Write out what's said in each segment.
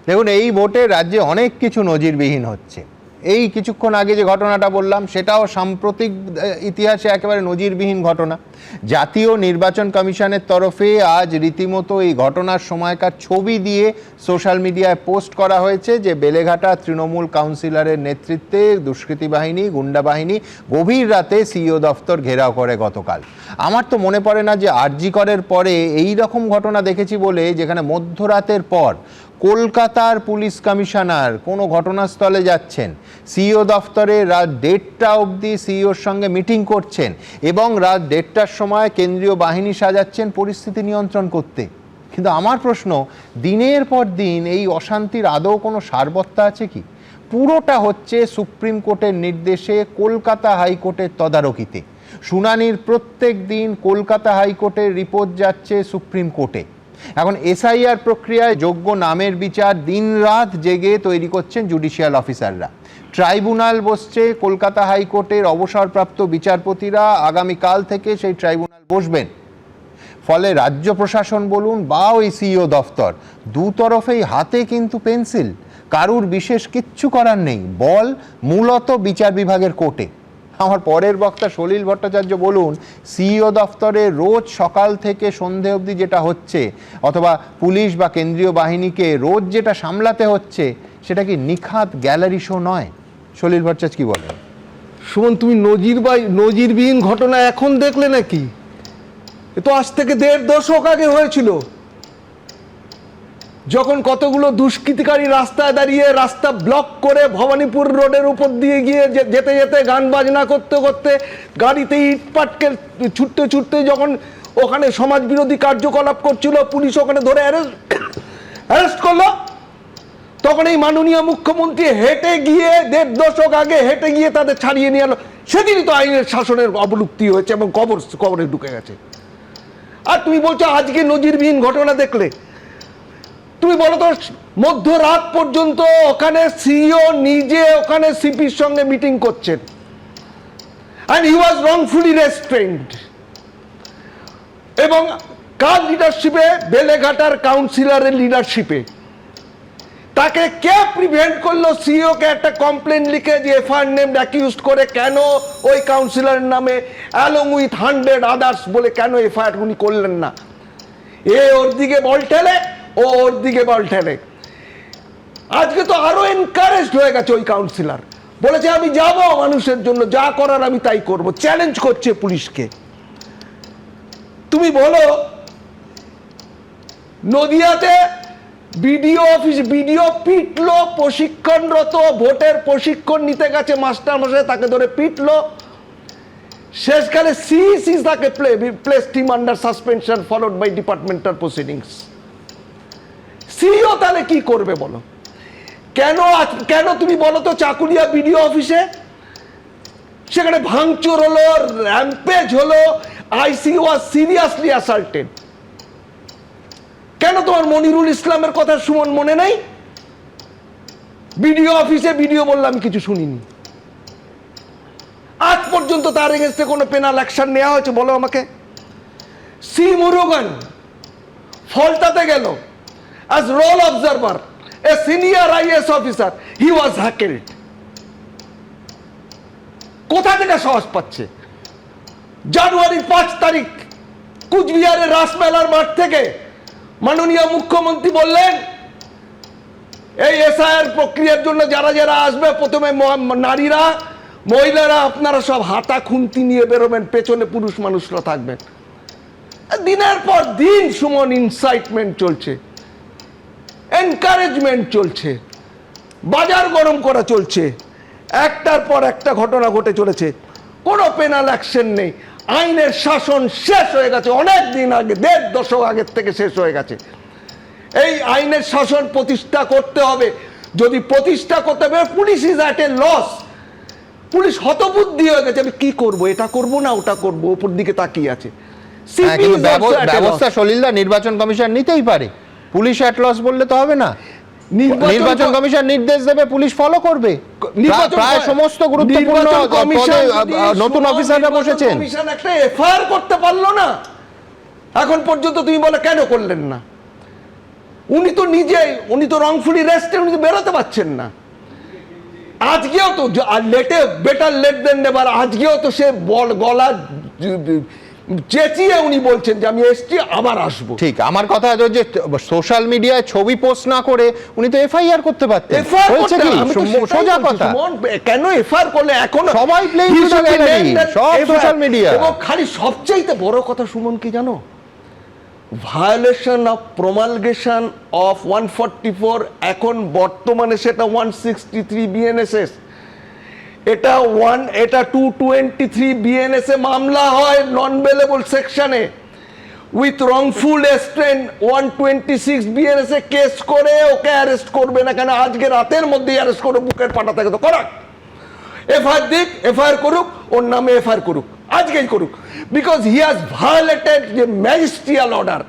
দেখুন, এই ভোটে রাজ্যে অনেক কিছু নজিরবিহীন হচ্ছে। এই কিছুক্ষণ আগে যে ঘটনাটা বললাম সেটাও সাম্প্রতিক ইতিহাসে একেবারে নজিরবিহীন ঘটনা। জাতীয় নির্বাচন কমিশনের তরফে আজ রীতিমতো এই ঘটনার সময়কার ছবি দিয়ে সোশ্যাল মিডিয়ায় পোস্ট করা হয়েছে যে বেলেঘাটা তৃণমূল কাউন্সিলরের নেতৃত্বে দুষ্কৃতী বাহিনী, গুন্ডা বাহিনী গভীর রাতে সিইও দফতর ঘেরাও করে গতকাল। আমার তো মনে পড়ে না যে আরজি করের পরে এই রকম ঘটনা দেখেছি বলে, যেখানে মধ্যরাতের পর কলকাতার পুলিশ কমিশনার কোনো ঘটনাস্থলে যাচ্ছেন, সিইও দফতরে রাত 1:30টা অবধি সিইওর সঙ্গে মিটিং করছেন এবং রাত 1:30টার সময় কেন্দ্রীয় বাহিনী সাজাচ্ছেন পরিস্থিতি নিয়ন্ত্রণ করতে। কিন্তু আমার প্রশ্ন, দিনের পর দিন এই অশান্তির আদৌ কোনো সারবত্তা আছে কি? পুরোটা হচ্ছে সুপ্রিম কোর্টের নির্দেশে, কলকাতা হাইকোর্টের তদারকিতে। শুনানির প্রত্যেক দিন কলকাতা হাইকোর্টের রিপোর্ট যাচ্ছে সুপ্রিম কোর্টে। এখন এসআইআর প্রক্রিয়ায় যোগ্য নামের বিচার দিনরাত জেগে তৈরি করছেন জুডিশিয়াল অফিসাররা। ট্রাইব্যুনাল বসছে, কলকাতা হাইকোর্টের অবসরপ্রাপ্ত বিচারপতিরা আগামীকাল থেকে সেই ট্রাইব্যুনাল বসবেন। ফলে রাজ্য প্রশাসন বলুন বা ওই সিইও দফতর, দু তরফেই হাতে কিন্তু পেন্সিল, কারুর বিশেষ কিচ্ছু করার নেই, বল মূলত বিচার বিভাগের কোর্টে। আমার পরের বক্তা সলিল ভট্টাচার্য বলুন, সিইও দফতরে রোজ সকাল থেকে সন্ধে অবধি যেটা হচ্ছে, অথবা পুলিশ বা কেন্দ্রীয় বাহিনীকে রোজ যেটা সামলাতে হচ্ছে, সেটা কি নিখাত গ্যালারি শো নয়? সলিল ভট্টাচার্য কি বলেন? সুমন, তুমি নজিরবিহীন ঘটনা এখন দেখলে নাকি? এ তো আজ থেকে 1.5 দশক আগে হয়েছিল, যখন কতগুলো দুষ্কৃতিকারী রাস্তায় দাঁড়িয়ে রাস্তা ব্লক করে ভবানীপুর রোডের উপর দিয়ে গিয়ে যেতে যেতে গান বাজনা করতে করতে গাড়িতে ইট পাটকে ছুটতে ছুটতে যখন ওখানে সমাজ বিরোধী কার্যকলাপ করছিল, পুলিশ ওখানে ধরে অ্যারেস্ট করলো। তখন এই মাননীয় মুখ্যমন্ত্রী হেঁটে গিয়ে 1.5 দশক আগে হেঁটে গিয়ে তাদের ছাড়িয়ে নিয়ে এলো। সেদিনই তো আইনের শাসনের অবলুপ্তি হয়েছে এবং কবরে ঢুকে গেছে। আর তুমি বলছো আজকে নজিরবিহীন ঘটনা দেখলে? তুমি বলো তো, মধ্যরাত পর্যন্ত ওখানে সিইও নিজে ওখানে সিপির সঙ্গে মিটিং করছেন, and he was wrongfully restrained। এবং কার লিডারশিপে? বেলেঘাটার কাউন্সিলরের লিডারশিপে। তাকে কে প্রিভেন্ট করলো সিইও কে একটা কমপ্লেন লিখে যে এফআইআর নেমড অ্যাকিউজড করে কেন ওই কাউন্সিলরের নামে অ্যালং উইথ 100 আদার্স বলে কেন এফআইআর উনি করলেন না? এ ওর দিকে বল ঠেলে, ও ওর দিকে বল ঠেলে। আজকে তো আরো এনকারেজড হয়ে গেছে ওই কাউন্সিলর, বলেছে আমি যাব মানুষের জন্য, যা করার আমি তাই করব, চ্যালেঞ্জ করছে পুলিশকে। তুমি বলো, নদিয়াতে বিডিও পিটলো, প্রশিক্ষণরত ভোটের প্রশিক্ষণ নিতে গেছে মাস্টার মশাই, তাকে ধরে পিটলো। শেষকালে সিইসি তাকে placed him under suspension followed by departmental proceedings. CEO তাহলে কি করবে বলো? কেন তুমি বলো তো চাকুলিয়া বিডিও অফিসে সেখানে ভাঙচুর হলো, র্যাম্পেজ হলো, আইসি ওয়াজ সিরিয়াসলি অ্যাসাল্টেড। কেন তোমার মনিরুল ইসলামের কথা সুমন মনে নাই? বিডিও অফিসে বিডিও বললাম আমি কিছু শুনিনি। আজ পর্যন্ত তার এগেন্স্টে কোনো পেনাল অ্যাকশন নেওয়া হয়েছে বলো আমাকে? সি মুরুগান ফলতাতে গেল as role observer, a senior IAS officer, he was hackled। কোথা থেকে সাহস পাচ্ছে? জানুয়ারির 5 তারিখ কুচবিহারের রাসমেলার মাঠ থেকে মাননীয় মুখ্যমন্ত্রী বললেন, এই এসআইআর প্রক্রিয়ার জন্য যারা যারা আসবে, প্রথমে নারীরা, মহিলারা আপনারা সব হাতা খুন্তি নিয়ে বেরোবেন, পেছনে পুরুষ মানুষরা থাকবেন। দিনের পর দিন সুমন ইনসাইটমেন্ট চলছে, এনকারেজমেন্ট চলছে, বাজার গরম করা চলছে, একটার পর একটা ঘটনা ঘটে চলেছে, কোনো পেনাল অ্যাকশন নেই। আইনের শাসন শেষ হয়ে গেছে অনেক দিন আগে, 1.5 দশক আগের থেকে শেষ হয়ে গেছে। এই আইনের শাসন প্রতিষ্ঠা করতে হবে। যদি প্রতিষ্ঠা করতে হবে, police is at a loss. Police হতবুদ্ধি হয়ে গেছে, আমি কি করব, এটা করব না ওটা করব, উপর দিকে তাকিয়ে আছে। ব্যবস্থা সলিলদা নির্বাচন কমিশন নিতেই পারে, পুলিশ অ্যাট লস বললে তো হবে না। নির্বাচন কমিশন নির্দেশ দেবে, পুলিশ ফলো করবে। প্রায় সমস্ত গুরুত্বপূর্ণ নতুন অফিসাররা বসেছেন। কমিশন একটা এফআইআর করতে পারলো না এখন পর্যন্ত, তুমি বলে কেন করলেন না? উনি তো রংফুলি রেস্টে উনি তো বেরোতে পারছেন না। আজকেও তো লেটে বেটার লেট দেন নেবার, আজকেও তো সে গলা চেঁচিয়ে উনি বলছেন যে আমি এসছি, আবার আসবো। ঠিক, আমার কথা যে সোশ্যাল মিডিয়ায় ছবি পোস্ট না করে উনি তো এফআইআর করতে পারতেন। হয়েছে কি? সোজা কথা, কেন এফআইআর করলে? এখন সবাই playing to the gallery, সব সোশ্যাল মিডিয়া। এবং খালি সবচাইতে বড় কথা সুমন কি জানো, ভায়োলেশন অফ প্রমালগেশন অফ 144, এখন বর্তমানে সেটা 163 বিএনএসএস, এটা 223 বিএনএসএ মামলা হয় নন বেলেবল সেকশনে, উইথ রংফুল এস্টেন 126 বিএনএসএ কেস করে ওকে অ্যারেস্ট করবে না কেন? আজকে রাতের মধ্যেই অ্যারেস্ট করে বুকের পাটা থেকে তো করাক, এফআইআর দিক, এফআইআর করুক, ওর নামে এফআইআর করুক, আজকেই করুক, বিকজ হি হ্যাজ ভায়োলেটেড যে ম্যাজিস্ট্রিয়াল অর্ডার।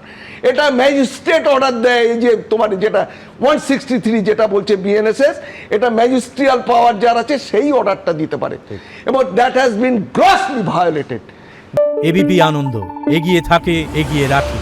এটা ম্যাজিস্ট্রেট অর্ডার দেয়, এই যে তোমার যেটা 163 যেটা বলছে বিএনএসএস, এটা ম্যাজিস্ট্রিয়াল পাওয়ার যার আছে সেই অর্ডারটা দিতে পারে, এবং that has been grossly violated. ABP Ananda, এগিয়ে থাকে, এগিয়ে রাখে।